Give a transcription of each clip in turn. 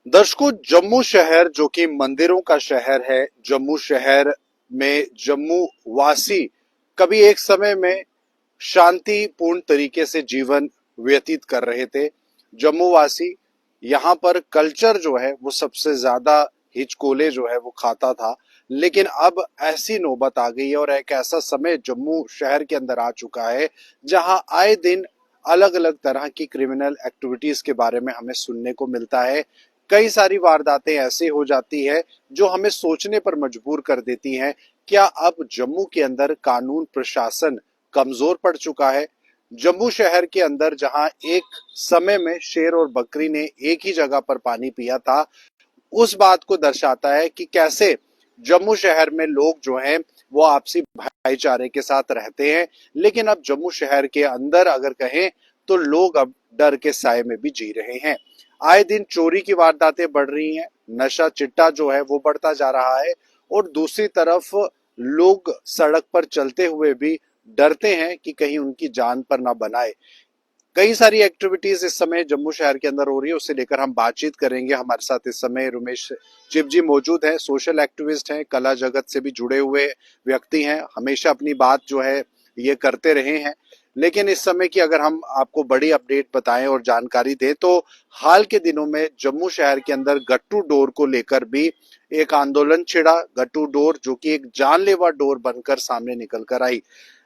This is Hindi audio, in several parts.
दर्शकों, जम्मू शहर जो कि मंदिरों का शहर है, जम्मू शहर में जम्मू वासी कभी एक समय में शांतिपूर्ण तरीके से जीवन व्यतीत कर रहे थे। जम्मू वासी यहाँ पर कल्चर जो है वो सबसे ज्यादा हिचकोले जो है वो खाता था। लेकिन अब ऐसी नौबत आ गई है और एक ऐसा समय जम्मू शहर के अंदर आ चुका है जहां आए दिन अलग अलग तरह की क्रिमिनल एक्टिविटीज के बारे में हमें सुनने को मिलता है। कई सारी वारदातें ऐसे हो जाती है जो हमें सोचने पर मजबूर कर देती हैं। क्या अब जम्मू के अंदर कानून प्रशासन कमजोर पड़ चुका है? जम्मू शहर के अंदर जहां एक समय में शेर और बकरी ने एक ही जगह पर पानी पिया था, उस बात को दर्शाता है कि कैसे जम्मू शहर में लोग जो हैं वो आपसी भाईचारे के साथ रहते हैं। लेकिन अब जम्मू शहर के अंदर अगर कहें तो लोग अब डर के साए में भी जी रहे हैं। आए दिन चोरी की वारदातें बढ़ रही हैं, नशा चिट्टा जो है वो बढ़ता जा रहा है और दूसरी तरफ लोग सड़क पर चलते हुए भी डरते हैं कि कहीं उनकी जान पर ना बनाए। कई सारी एक्टिविटीज इस समय जम्मू शहर के अंदर हो रही है, उससे लेकर हम बातचीत करेंगे। हमारे साथ इस समय रमेश चिप जी मौजूद हैं, सोशल एक्टिविस्ट हैं, कला जगत से भी जुड़े हुए व्यक्ति हैं, हमेशा अपनी बात जो है ये करते रहे हैं। लेकिन इस समय की अगर हम आपको बड़ी अपडेट बताएं और जानकारी दें तो हाल के दिनों में जम्मू शहर के अंदर गट्टू डोर को लेकर भी एक आंदोलन छिड़ा। गट्टू डोर जो कि एक जानलेवा डोर बनकर सामने निकल कर आई।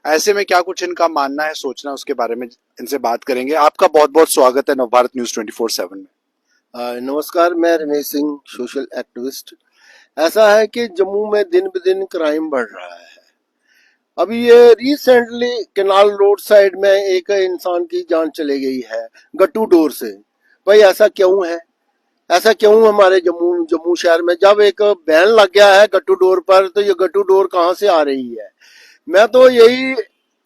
ऐसे में क्या कुछ इनका मानना है, सोचना, उसके बारे में इनसे बात करेंगे। आपका बहुत बहुत स्वागत है नवभारत न्यूज 24/7 में। नमस्कार, मैं रमेश सिंह, सोशल एक्टिविस्ट। ऐसा है कि जम्मू में दिन ब दिन क्राइम बढ़ रहा है। अभी ये रिसेंटली केनाल रोड साइड में एक इंसान की जान चली गई है गट्टू डोर से। भाई ऐसा क्यों है? ऐसा क्यों हमारे जम्मू शहर में जब एक बैन लग गया है गट्टू डोर पर, तो ये गट्टू डोर कहाँ से आ रही है? मैं तो यही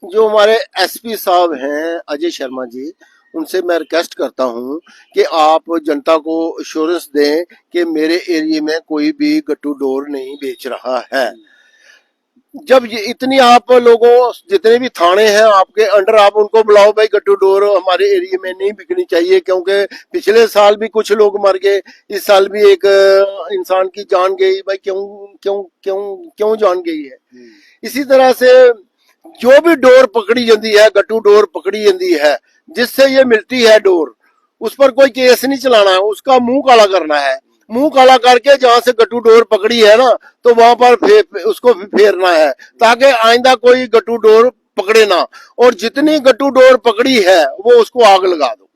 जो हमारे एसपी साहब हैं अजय शर्मा जी, उनसे मैं रिक्वेस्ट करता हूं कि आप जनता को एश्योरेंस दें कि मेरे एरिया में कोई भी गट्टू डोर नहीं बेच रहा है। जब ये इतनी आप लोगों जितने भी थाने हैं आपके अंडर, आप उनको बुलाओ भाई गट्टू डोर हमारे एरिया में नहीं बिकनी चाहिए, क्योंकि पिछले साल भी कुछ लोग मर गए, इस साल भी एक इंसान की जान गई। भाई क्यों क्यों क्यों क्यों जान गई है? इसी तरह से जो भी डोर पकड़ी जाती है, गट्टू डोर पकड़ी जाती है, जिससे ये मिलती है डोर, उस पर कोई केस नहीं चलाना है, उसका मुंह काला करना है। मुंह काला करके जहां से गट्टू डोर पकड़ी है ना, तो वहां पर उसको फेरना है, ताकि आइंदा कोई गट्टू डोर पकड़े ना, और जितनी गट्टू डोर पकड़ी है वो उसको आग लगा दो।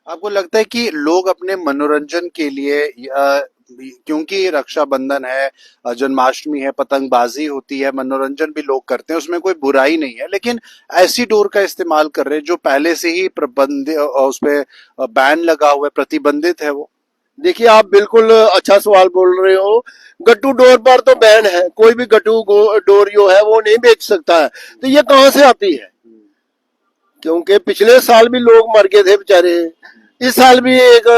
आपको लगता है कि लोग अपने मनोरंजन के लिए, क्योंकि रक्षाबंधन है, जन्माष्टमी है, पतंगबाजी होती है, मनोरंजन भी लोग करते हैं, उसमें कोई बुराई नहीं है, लेकिन ऐसी डोर का इस्तेमाल कर रहे हैं जो पहले से ही प्रतिबंधित, उस पर बैन लगा हुआ है, प्रतिबंधित है वो? देखिए, आप बिल्कुल अच्छा सवाल बोल रहे हो। गट्टू डोर पर तो बैन है, कोई भी गट्टू डोर जो है वो नहीं बेच सकता है। तो ये कहां से आती है? क्योंकि पिछले साल भी लोग मर गए थे बेचारे, इस साल भी एक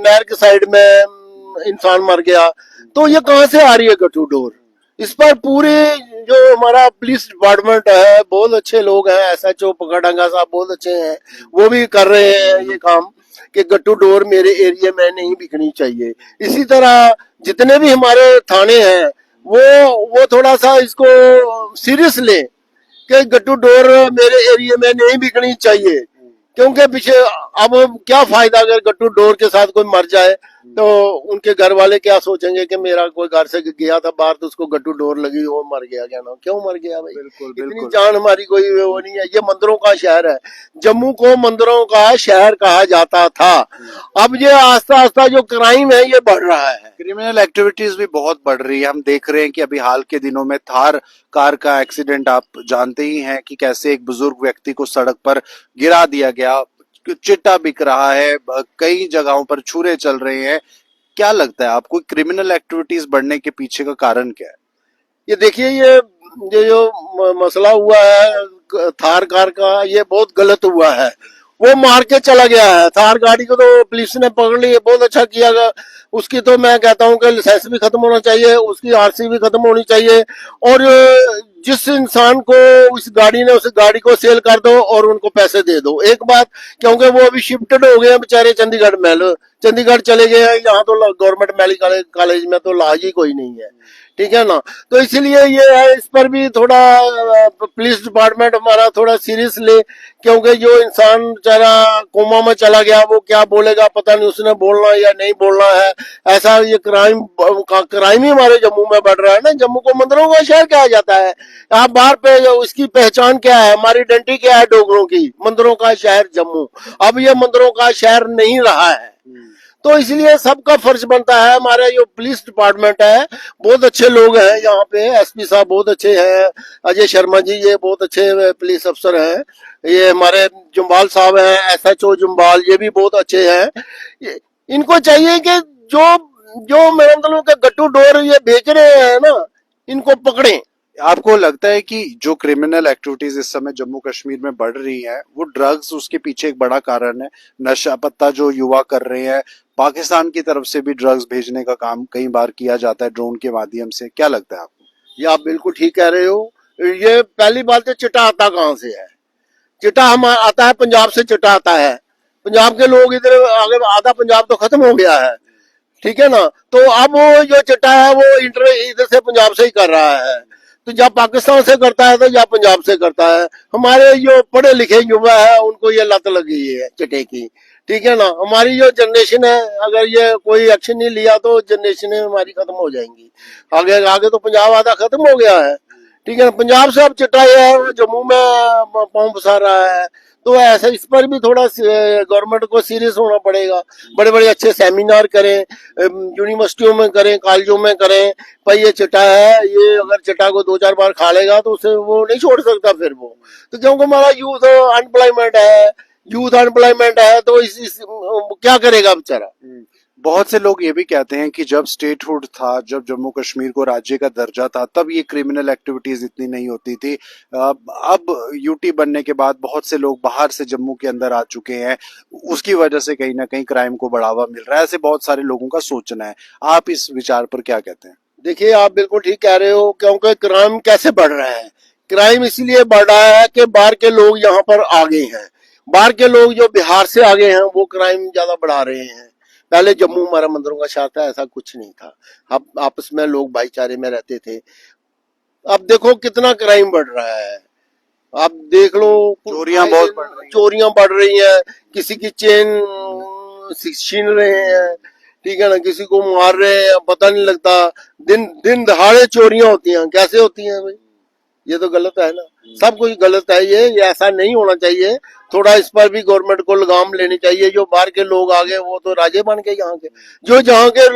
नहर के साइड में इंसान मर गया। तो ये कहां से आ रही है गट्टू डोर? इस पर पूरे जो हमारा पुलिस डिपार्टमेंट है, बहुत अच्छे लोग हैं, एसएचओ पकड़ांगा साहब बहुत अच्छे हैं, वो भी कर रहे हैं ये काम कि गट्टू डोर मेरे एरिया में नहीं बिकनी चाहिए। इसी तरह जितने भी हमारे थाने हैं वो थोड़ा सा इसको सीरियस लें कि गट्टू डोर मेरे एरिया में नहीं बिकनी चाहिए। क्योंकि पीछे अब क्या फायदा अगर गट्टू डोर के साथ कोई मर जाए, तो उनके घर वाले क्या सोचेंगे कि मेरा कोई घर से गया था बाहर तो उसको गट्टू डोर लगी, वो मर गया, क्या ना क्यों मर गया भाई? बिल्कुल इतनी बिल्कुल। जान हमारी कोई वो नहीं है। ये मंदिरों का शहर है, जम्मू को मंदिरों का शहर कहा जाता था। अब ये आस्ता आस्ता जो क्राइम है ये बढ़ रहा है, क्रिमिनल एक्टिविटीज भी बहुत बढ़ रही है। हम देख रहे हैं कि अभी हाल के दिनों में थार कार का एक्सीडेंट, आप जानते ही हैं कि कैसे एक बुजुर्ग व्यक्ति को सड़क पर गिरा दिया गया, चिट्टा बिक रहा है, कई जगहों पर छुरे चल रहे हैं। क्या लगता है आपको क्रिमिनल एक्टिविटीज बढ़ने के पीछे का कारण क्या है? ये देखिए, ये जो मसला हुआ है थार कार का, ये बहुत गलत हुआ है। वो मार के चला गया है, थार गाड़ी को तो पुलिस ने पकड़ ली, बहुत अच्छा किया गया। उसकी तो मैं कहता हूँ कि लाइसेंस भी खत्म होना चाहिए, उसकी आरसी भी खत्म होनी चाहिए, और जिस इंसान को उस गाड़ी ने उस गाड़ी को सेल कर दो और उनको पैसे दे दो। एक बात, क्योंकि वो अभी शिफ्टेड हो गए हैं बेचारे चंडीगढ़ महल, चंडीगढ़ चले गए हैं, यहाँ तो गवर्नमेंट मेडिकल कॉलेज में तो इलाज ही कोई नहीं है, ठीक है ना। तो इसीलिए ये है, इस पर भी थोड़ा पुलिस डिपार्टमेंट हमारा थोड़ा सीरियस ले, क्योंकि जो इंसान बेचारा कोमा में चला गया वो क्या बोलेगा पता नहीं, उसने बोलना या नहीं बोलना है। ऐसा ये क्राइम ही हमारे जम्मू में बढ़ रहा है ना। जम्मू को मंदिरों का शहर कहा जाता है। आप बाहर पे उसकी पहचान क्या है, हमारी आइडेंटिटी क्या है डोगरों की, मंदिरों का शहर जम्मू। अब ये मंदिरों का शहर नहीं रहा है, तो इसलिए सबका फर्ज बनता है। हमारे जो पुलिस डिपार्टमेंट है, बहुत अच्छे लोग हैं यहाँ पे, एसपी साहब बहुत अच्छे हैं, अजय शर्मा जी ये बहुत अच्छे पुलिस अफसर हैं, ये हमारे जुम्बाल साहब हैं, एसएचओ जुम्बाल, ये भी बहुत अच्छे हैं। इनको चाहिए कि जो जो मेरे मतलब के गट्टू डोर ये बेच रहे हैं ना, इनको पकड़ें। आपको लगता है कि जो क्रिमिनल एक्टिविटीज इस समय जम्मू कश्मीर में बढ़ रही हैं, वो ड्रग्स उसके पीछे एक बड़ा कारण है? नशा पत्ता जो युवा कर रहे हैं, पाकिस्तान की तरफ से भी ड्रग्स भेजने का काम कई बार किया जाता है ड्रोन के माध्यम से, क्या लगता है आपको? ये आप बिल्कुल ठीक कह रहे हो। ये पहली बात है, चिट्टा आता कहाँ से है? चिट्टा हम आता है पंजाब से, चिट्टा आता है पंजाब के लोग इधर आगे, आधा पंजाब तो खत्म हो गया है, ठीक है ना। तो अब वो जो चिट्टा है वो इंटर इधर से पंजाब से ही कर रहा है, तो जब पाकिस्तान से करता है तो या पंजाब से करता है। हमारे जो पढ़े लिखे युवा है उनको ये लत लगी है चिट्टे की, ठीक है ना। हमारी जो जनरेशन है, अगर ये कोई एक्शन नहीं लिया तो जनरेशन हमारी खत्म हो जाएंगी। आगे आगे तो पंजाब आधा खत्म हो गया है, ठीक है ना। पंजाब से अब चिट्टा ये है वो जम्मू में पाँव फंसा रहा है। तो ऐसा इस पर भी थोड़ा गवर्नमेंट को सीरियस होना पड़ेगा। बड़े बड़े अच्छे सेमिनार करें, यूनिवर्सिटियों में करें, कॉलेजों में करें। भाई ये चिट्टा है, ये अगर चिट्टा को 2-4 बार खा लेगा तो उसे वो नहीं छोड़ सकता फिर वो। तो क्योंकि हमारा यूथ अनएम्प्लॉयमेंट है, तो इस क्या करेगा बेचारा। बहुत से लोग ये भी कहते हैं कि जब स्टेटहुड था, जब जम्मू कश्मीर को राज्य का दर्जा था, तब ये क्रिमिनल एक्टिविटीज इतनी नहीं होती थी। अब यूटी बनने के बाद बहुत से लोग बाहर से जम्मू के अंदर आ चुके हैं, उसकी वजह से कहीं ना कहीं क्राइम को बढ़ावा मिल रहा है, ऐसे बहुत सारे लोगों का सोचना है। आप इस विचार पर क्या कहते हैं? देखिए आप बिल्कुल ठीक कह रहे हो, क्योंकि क्राइम कैसे बढ़ रहा है? क्राइम इसलिए बढ़ रहा है कि बाहर के लोग यहाँ पर आ गए हैं। बाहर के लोग जो बिहार से आ गए हैं वो क्राइम ज्यादा बढ़ा रहे हैं। पहले जम्मू हमारा मंदिरों का शहर था, ऐसा कुछ नहीं था। अब आपस में लोग भाईचारे में रहते थे। अब देखो कितना क्राइम बढ़ रहा है। आप देख लो, चोरियां बहुत बढ़ रही हैं। चोरियां बढ़ रही हैं, किसी की चेन छीन रहे हैं, ठीक है ना, किसी को मार रहे हैं, पता नहीं लगता। दिन दिन दहाड़े चोरियां होती हैं, कैसे होती हैं भाई? ये तो गलत है ना, सब कुछ गलत है। ये ऐसा नहीं होना चाहिए। थोड़ा इस पर भी गवर्नमेंट को लगाम लेनी चाहिए। जो बाहर के लोग आ गए वो तो राजे बन गए यहाँ के, जो जहाँ के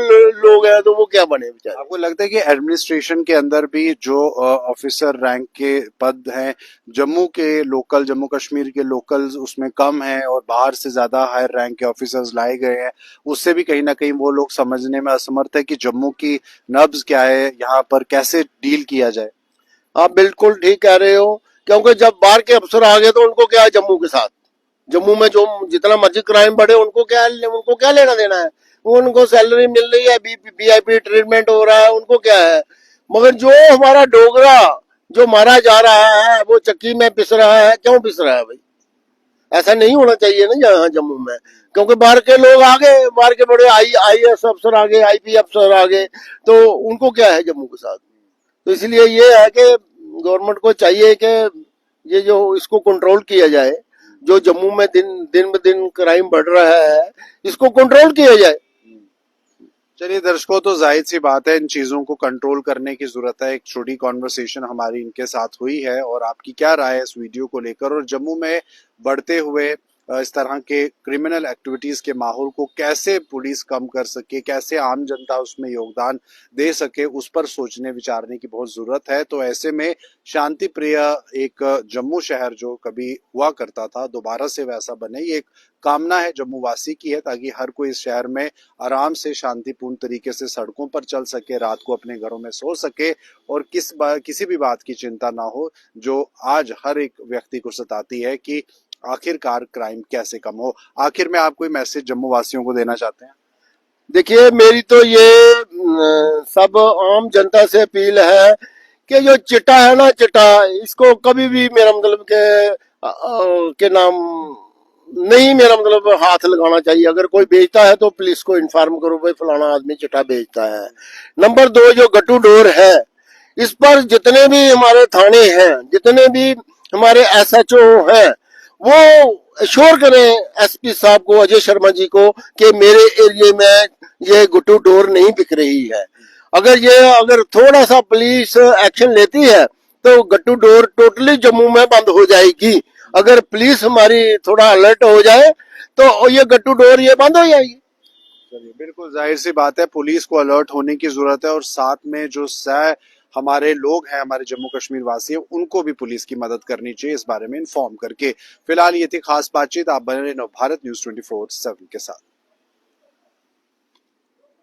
लोग हैं तो वो क्या बने बेचारे। आपको लगता है कि एडमिनिस्ट्रेशन के अंदर भी जो ऑफिसर रैंक के पद हैं, जम्मू कश्मीर के लोकल्स उसमें कम हैं और बाहर से ज्यादा हायर रैंक के ऑफिसर्स लाए गए हैं, उससे भी कहीं ना कहीं वो लोग समझने में असमर्थ है कि जम्मू की नब्ज क्या है, यहाँ पर कैसे डील किया जाए? आप बिल्कुल ठीक कह रहे हो, क्योंकि जब बाहर के अफसर आ गए तो उनको क्या है जम्मू के साथ। जम्मू में जो जितना मर्जी क्राइम बढ़े उनको क्या लेना देना है। उनको सैलरी मिल रही है, वीआईपी ट्रीटमेंट हो रहा है, उनको क्या है। मगर जो हमारा डोगरा जो मारा जा रहा है वो चक्की में पिस रहा है, क्यों पिस रहा है भाई? ऐसा नहीं होना चाहिए ना यहाँ जम्मू में। क्योंकि बाहर के लोग आ गए, बाहर के बड़े आईएएस अफसर आ गए, आईपी अफसर आ गए, तो उनको क्या है जम्मू के साथ। तो इसलिए ये है कि गवर्नमेंट को चाहिए कि ये जो इसको कंट्रोल किया जाए। जो जम्मू में दिन ब दिन क्राइम बढ़ रहा है, इसको कंट्रोल किया जाए। चलिए दर्शकों, तो जाहिर सी बात है इन चीजों को कंट्रोल करने की जरूरत है। एक छोटी कॉन्वर्सेशन हमारी इनके साथ हुई है, और आपकी क्या राय है इस वीडियो को लेकर, और जम्मू में बढ़ते हुए इस तरह के क्रिमिनल एक्टिविटीज के माहौल को कैसे पुलिस कम कर सके, कैसे आम जनता उसमें योगदान दे सके, उस पर सोचने विचारने की बहुत जरूरत है। तो ऐसे में शांति प्रिय एक जम्मू शहर जो कभी हुआ करता था दोबारा से वैसा बने, ये एक कामना है जम्मू वासी की है, ताकि हर कोई इस शहर में आराम से शांतिपूर्ण तरीके से सड़कों पर चल सके, रात को अपने घरों में सो सके, और किसी भी बात की चिंता ना हो जो आज हर एक व्यक्ति को सताती है कि आखिरकार क्राइम कैसे कम हो। आखिर में आप कोई मैसेज जम्मू वासियों को देना चाहते हैं? देखिए मेरी तो ये सब आम जनता से अपील है कि जो चिट्टा है ना, चिट्टा इसको कभी भी मेरा मतलब के नाम नहीं, मेरा मतलब हाथ लगाना चाहिए। अगर कोई बेचता है तो पुलिस को इन्फॉर्म करो, भाई फलाना आदमी चिट्ठा बेचता है। नंबर 2, जो गट्टू डोर है, इस पर जितने भी हमारे थाने हैं, जितने भी हमारे एसएचओ हैं, वो श्योर करें एसपी साहब को, अजय शर्मा जी को, कि मेरे एरिया में ये गट्टू डोर नहीं बिक रही है। अगर थोड़ा सा पुलिस एक्शन लेती है तो गट्टू डोर टोटली जम्मू में बंद हो जाएगी। अगर पुलिस हमारी थोड़ा अलर्ट हो जाए तो ये गट्टू डोर ये बंद हो जाएगी। चलिए, बिल्कुल जाहिर सी बात है, पुलिस को अलर्ट होने की जरूरत है और साथ में जो हमारे लोग हैं, हमारे जम्मू कश्मीर वासी हैं, उनको भी पुलिस की मदद करनी चाहिए इस बारे में इन्फॉर्म करके। फिलहाल ये थी खास बातचीत। आप बने रहे नव भारत न्यूज 24/7 के साथ।